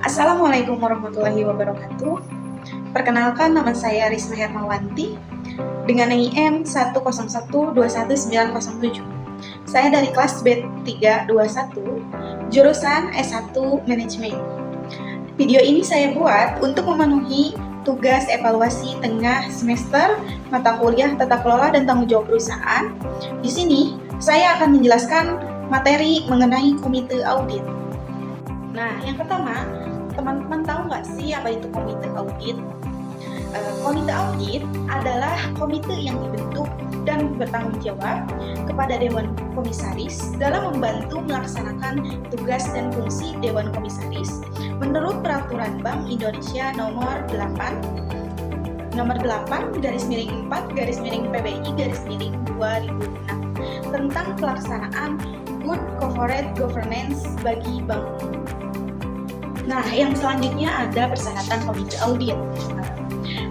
Assalamualaikum warahmatullahi wabarakatuh. Perkenalkan, nama saya Risma Hermawanti dengan NIM 1012197. Saya dari kelas B321, jurusan S1 Manajemen. Video ini saya buat untuk memenuhi tugas evaluasi tengah semester mata kuliah Tata Kelola dan Tanggung Jawab Perusahaan. Di sini, saya akan menjelaskan materi mengenai komite audit. Nah, yang pertama, teman-teman tahu nggak sih apa itu komite audit? Komite audit adalah komite yang dibentuk dan bertanggung jawab kepada Dewan Komisaris dalam membantu melaksanakan tugas dan fungsi Dewan Komisaris menurut Peraturan Bank Indonesia nomor 8 garis miring 4 garis miring PBI garis miring 2006 tentang pelaksanaan Good Corporate Governance bagi bank. Nah, yang selanjutnya ada persyaratan komite audit.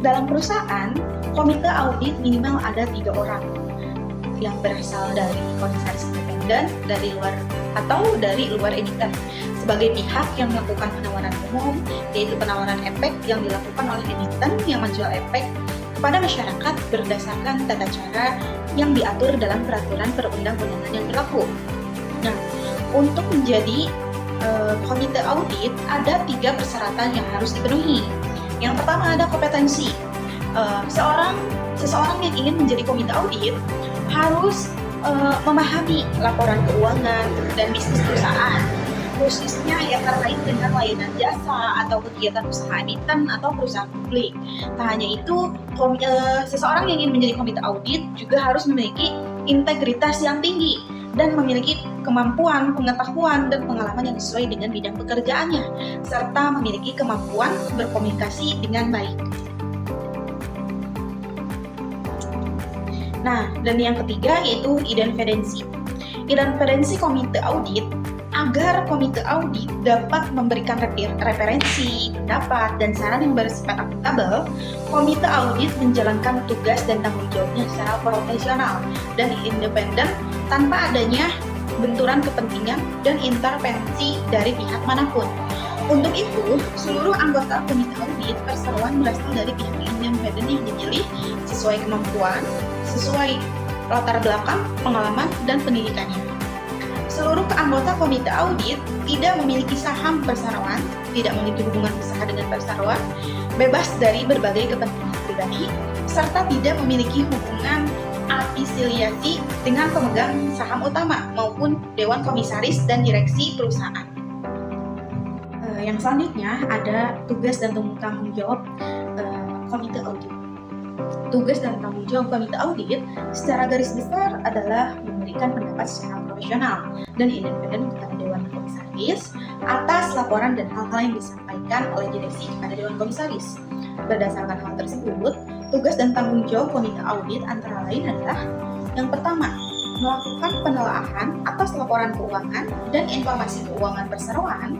Dalam perusahaan, komite audit minimal ada 3 orang yang berasal dari komisaris independen, dari luar atau dari luar emiten sebagai pihak yang melakukan penawaran umum, yaitu penawaran efek yang dilakukan oleh emiten yang menjual efek kepada masyarakat berdasarkan tata cara yang diatur dalam peraturan perundang-undangan yang berlaku. Nah, untuk menjadi komite audit ada 3 persyaratan yang harus dipenuhi. Yang pertama ada kompetensi. Seseorang yang ingin menjadi komite audit harus memahami laporan keuangan dan bisnis perusahaan, khususnya yang terkait dengan layanan jasa atau kegiatan usaha emiten atau perusahaan publik. Tak hanya itu, seseorang yang ingin menjadi komite audit juga harus memiliki integritas yang tinggi dan memiliki kemampuan, pengetahuan, dan pengalaman yang sesuai dengan bidang pekerjaannya, serta memiliki kemampuan berkomunikasi dengan baik. Nah, dan yang ketiga yaitu independensi. Independensi komite audit agar komite audit dapat memberikan referensi, pendapat, dan saran yang bersifat akuntabel, komite audit menjalankan tugas dan tanggung jawabnya secara profesional dan independen tanpa adanya benturan kepentingan dan intervensi dari pihak manapun. Untuk itu, seluruh anggota komite audit perseroan berasal dari pihak independen yang dipilih sesuai kemampuan, sesuai latar belakang, pengalaman, dan pendidikannya. Seluruh anggota komite audit tidak memiliki saham perseroan, tidak memiliki hubungan usaha dengan perseroan, bebas dari berbagai kepentingan pribadi, serta tidak memiliki hubungan afiliasi dengan pemegang saham utama maupun dewan komisaris dan direksi perusahaan. Yang selanjutnya ada tugas dan tanggung jawab komite audit. Tugas dan tanggung jawab komite audit secara garis besar adalah memberikan pendapat secara profesional dan independen kepada Dewan Komisaris atas laporan dan hal-hal yang disampaikan oleh direksi kepada Dewan Komisaris. Berdasarkan hal tersebut, tugas dan tanggung jawab komite audit antara lain adalah yang pertama, melakukan penelaahan atas laporan keuangan dan informasi keuangan perseroan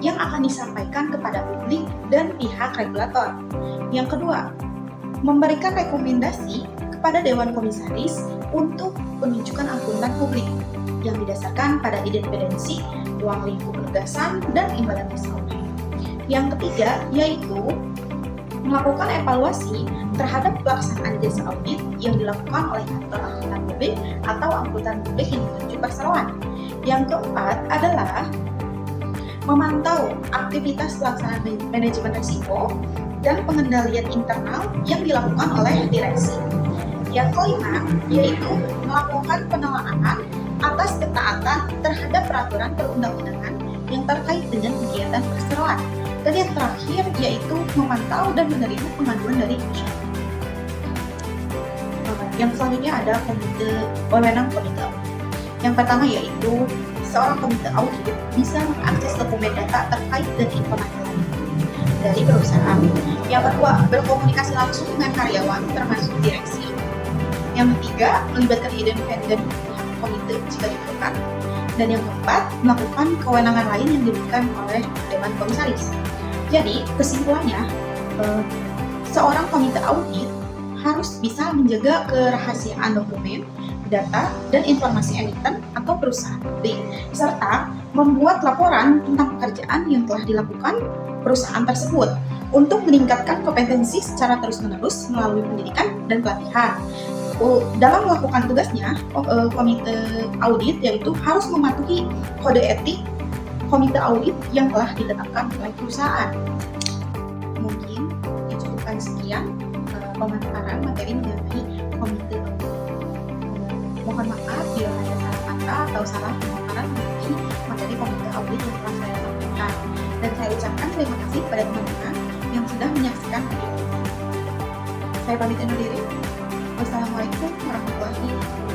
yang akan disampaikan kepada publik dan pihak regulator. Yang kedua, memberikan rekomendasi kepada Dewan Komisaris untuk penunjukan akuntan publik yang didasarkan pada independensi, ruang lingkup penugasan, dan imbalan audit. Yang ketiga, yaitu melakukan evaluasi terhadap pelaksanaan jasa audit yang dilakukan oleh kantor akuntan publik atau akuntan publik yang ditunjuk perseroan. Yang keempat adalah memantau aktivitas pelaksanaan manajemen risiko dan pengendalian internal yang dilakukan oleh direksi. Yang kelima, yaitu melakukan penelaahan atas ketaatan terhadap peraturan perundang-undangan yang terkait dengan kegiatan perseroan. Dan yang terakhir, yaitu memantau dan menerima pengaduan dari masyarakat. Yang selanjutnya ada wewenang komite audit. Yang pertama yaitu seorang komite audit bisa mengakses dokumen data terkait dengan informasi lain dari perusahaan. Yang kedua, berkomunikasi langsung dengan karyawan termasuk direksi. Yang ketiga, melibatkan independen pihak komite jika diperlukan. Dan yang keempat, melakukan kewenangan lain yang diberikan oleh Dewan Komisaris. Jadi, kesimpulannya, seorang komite audit harus bisa menjaga kerahasiaan dokumen data dan informasi emiten atau perusahaan B, serta membuat laporan tentang pekerjaan yang telah dilakukan perusahaan tersebut untuk meningkatkan kompetensi secara terus-menerus melalui pendidikan dan pelatihan. Dalam melakukan tugasnya, komite audit yaitu harus mematuhi kode etik komite audit yang telah ditetapkan oleh perusahaan. Mungkin dicukupkan sekian pemaparan materi mengenai komite audit. Mohon maaf bila ada salah kata atau salah pemaparan mengenai materi komite audit yang telah saya sampaikan. Dan saya ucapkan terima kasih kepada teman-teman yang sudah menyaksikan video ini. Saya pamit undur diri. Wassalamualaikum warahmatullahi wabarakatuh.